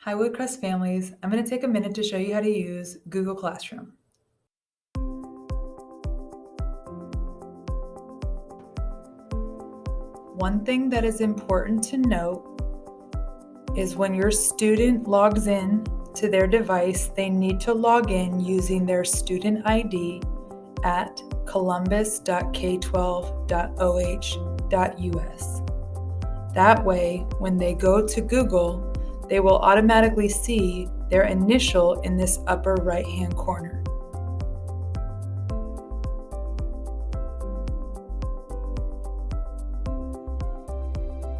Hi Woodcrest families, I'm going to take a minute to show you how to use Google Classroom. One thing that is important to note is when your student logs in to their device, they need to log in using their student ID at columbus.k12.oh.us. That way, when they go to Google, they will automatically see their initial in this upper right-hand corner.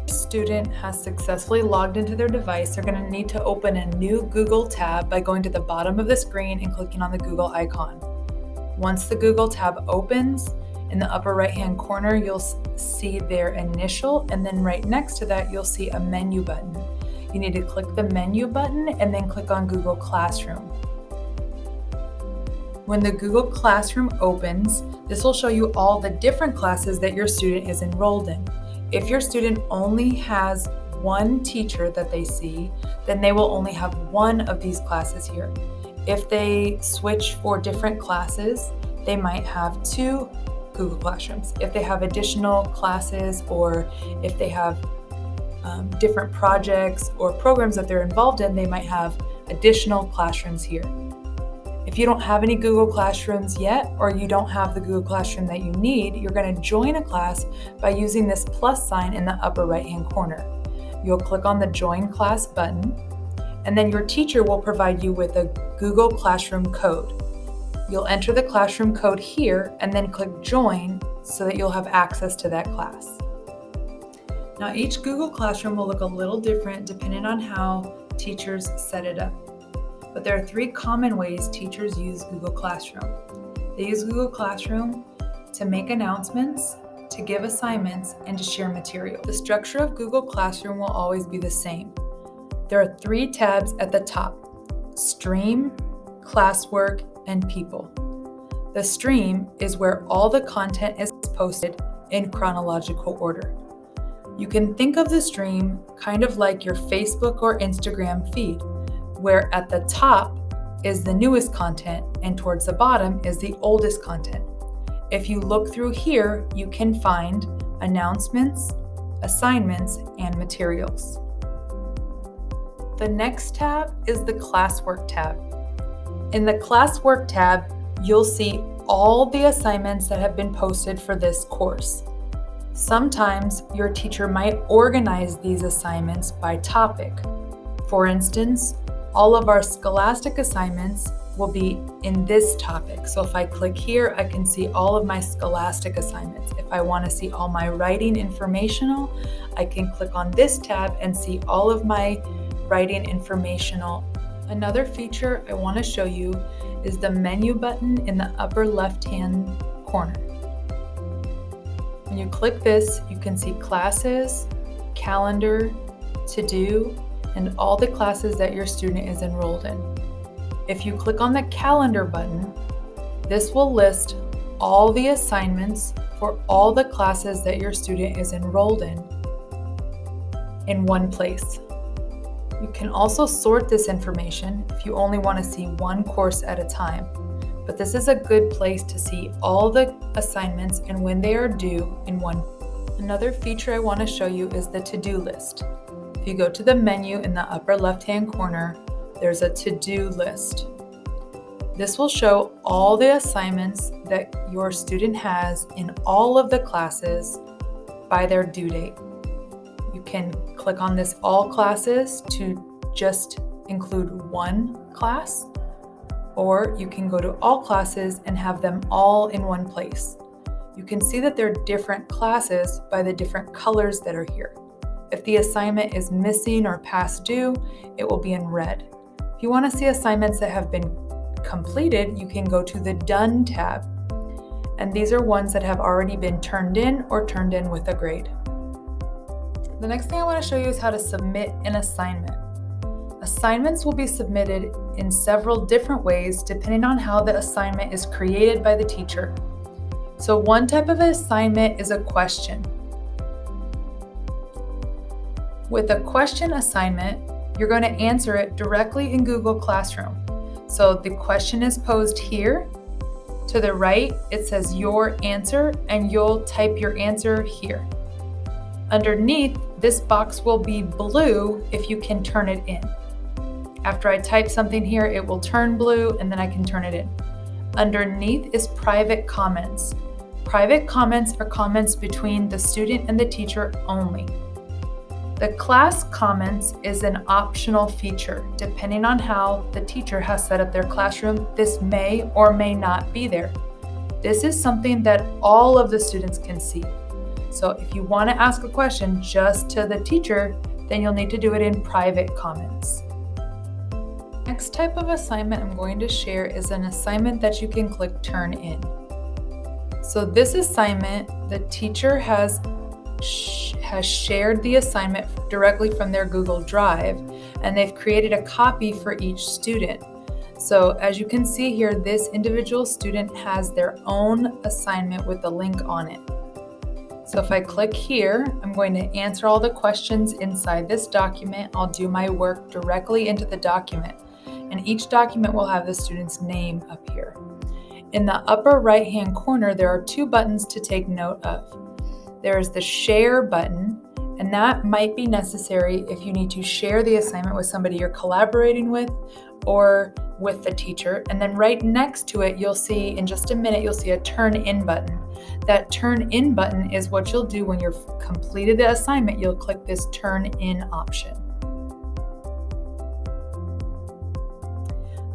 Student has successfully logged into their device, they're going to need to open a new Google tab by going to the bottom of the screen and clicking on the Google icon. Once the Google tab opens, in the upper right-hand corner, you'll see their initial, and then right next to that, you'll see a menu button. You need to click the menu button and then click on Google Classroom. When the Google Classroom opens, this will show you all the different classes that your student is enrolled in. If your student only has one teacher that they see, then they will only have one of these classes here. If they switch for different classes, they might have two Google Classrooms. If they have additional classes, or if they have different projects or programs that they're involved in, they might have additional classrooms here. If you don't have any Google Classrooms yet, or you don't have the Google Classroom that you need, you're going to join a class by using this plus sign in the upper right-hand corner. You'll click on the Join Class button, and then your teacher will provide you with a Google Classroom code. You'll enter the classroom code here and then click Join so that you'll have access to that class. Now, each Google Classroom will look a little different depending on how teachers set it up. But there are three common ways teachers use Google Classroom. They use Google Classroom to make announcements, to give assignments, and to share material. The structure of Google Classroom will always be the same. There are three tabs at the top: Stream, Classwork, and People. The Stream is where all the content is posted in chronological order. You can think of the stream kind of like your Facebook or Instagram feed, where at the top is the newest content and towards the bottom is the oldest content. If you look through here, you can find announcements, assignments, and materials. The next tab is the Classwork tab. In the Classwork tab, you'll see all the assignments that have been posted for this course. Sometimes your teacher might organize these assignments by topic. For instance, all of our Scholastic assignments will be in this topic. So if I click here, I can see all of my Scholastic assignments. If I want to see all my writing informational, I can click on this tab and see all of my writing informational. Another feature I want to show you is the menu button in the upper left-hand corner. When you click this, you can see classes, calendar, to-do, and all the classes that your student is enrolled in. If you click on the calendar button, this will list all the assignments for all the classes that your student is enrolled in one place. You can also sort this information if you only want to see one course at a time, but this is a good place to see all the assignments and when they are due in one. Another feature I want to show you is the to-do list. If you go to the menu in the upper left-hand corner, there's a to-do list. This will show all the assignments that your student has in all of the classes by their due date. You can click on this All Classes to just include one class, or you can go to All Classes and have them all in one place. You can see that they're different classes by the different colors that are here. If the assignment is missing or past due, it will be in red. If you want to see assignments that have been completed, you can go to the Done tab. And these are ones that have already been turned in or turned in with a grade. The next thing I want to show you is how to submit an assignment. Assignments will be submitted in several different ways depending on how the assignment is created by the teacher. So one type of assignment is a question. With a question assignment, you're going to answer it directly in Google Classroom. So the question is posed here. To the right, it says your answer, and you'll type your answer here. Underneath, this box will be blue if you can turn it in. After I type something here, it will turn blue, and then I can turn it in. Underneath is private comments. Private comments are comments between the student and the teacher only. The class comments is an optional feature. Depending on how the teacher has set up their classroom, this may or may not be there. This is something that all of the students can see. So if you want to ask a question just to the teacher, then you'll need to do it in private comments. Next type of assignment I'm going to share is an assignment that you can click Turn In. So this assignment, the teacher has shared the assignment directly from their Google Drive, and they've created a copy for each student. So as you can see here, this individual student has their own assignment with a link on it. So if I click here, I'm going to answer all the questions inside this document. I'll do my work directly into the document, and each document will have the student's name up here. In the upper right-hand corner, there are two buttons to take note of. There's the share button, and that might be necessary if you need to share the assignment with somebody you're collaborating with or with the teacher. And then right next to it, you'll see in just a minute, you'll see a turn in button. That turn in button is what you'll do when you've completed the assignment. You'll click this turn in option.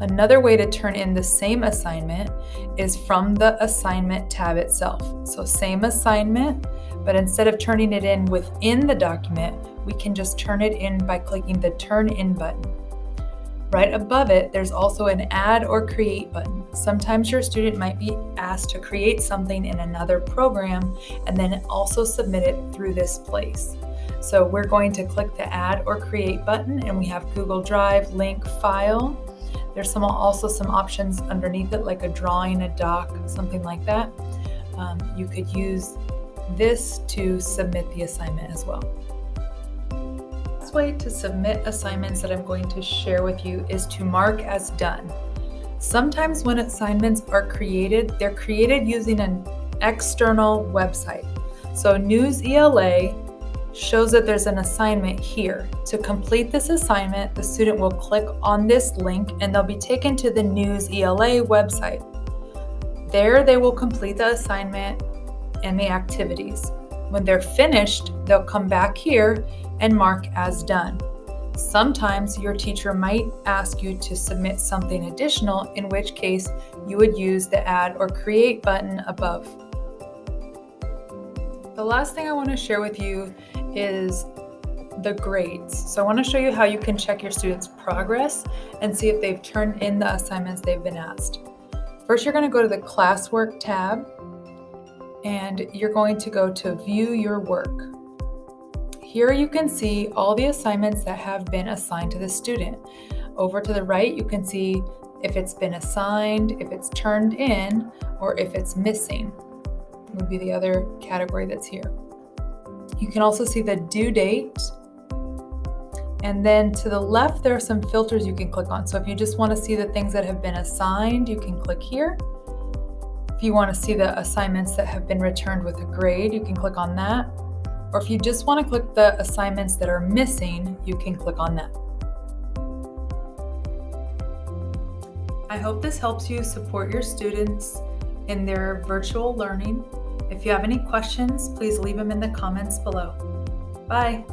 Another way to turn in the same assignment is from the assignment tab itself. So same assignment, but instead of turning it in within the document, we can just turn it in by clicking the turn in button. Right above it, there's also an add or create button. Sometimes your student might be asked to create something in another program and then also submit it through this place. So we're going to click the add or create button, and we have Google Drive, link, file. There's also some options underneath it, like a drawing, a doc, something like that. You could use this to submit the assignment as well. The best way to submit assignments that I'm going to share with you is to mark as done. Sometimes when assignments are created, they're created using an external website. So News ELA shows that there's an assignment here. To complete this assignment, the student will click on this link and they'll be taken to the News ELA website. There they will complete the assignment and the activities. When they're finished, they'll come back here and mark as done. Sometimes your teacher might ask you to submit something additional, in which case you would use the add or create button above. The last thing I want to share with you is the grades. So I want to show you how you can check your students' progress and see if they've turned in the assignments they've been asked. First, you're going to go to the classwork tab, and you're going to go to view your work. Here you can see all the assignments that have been assigned to the student. Over to the right, you can see if it's been assigned, if it's turned in, or if it's missing, would be the other category that's here. You can also see the due date. And then to the left, there are some filters you can click on. So if you just want to see the things that have been assigned, you can click here. If you want to see the assignments that have been returned with a grade, you can click on that. Or if you just want to click the assignments that are missing, you can click on that. I hope this helps you support your students in their virtual learning. If you have any questions, please leave them in the comments below. Bye.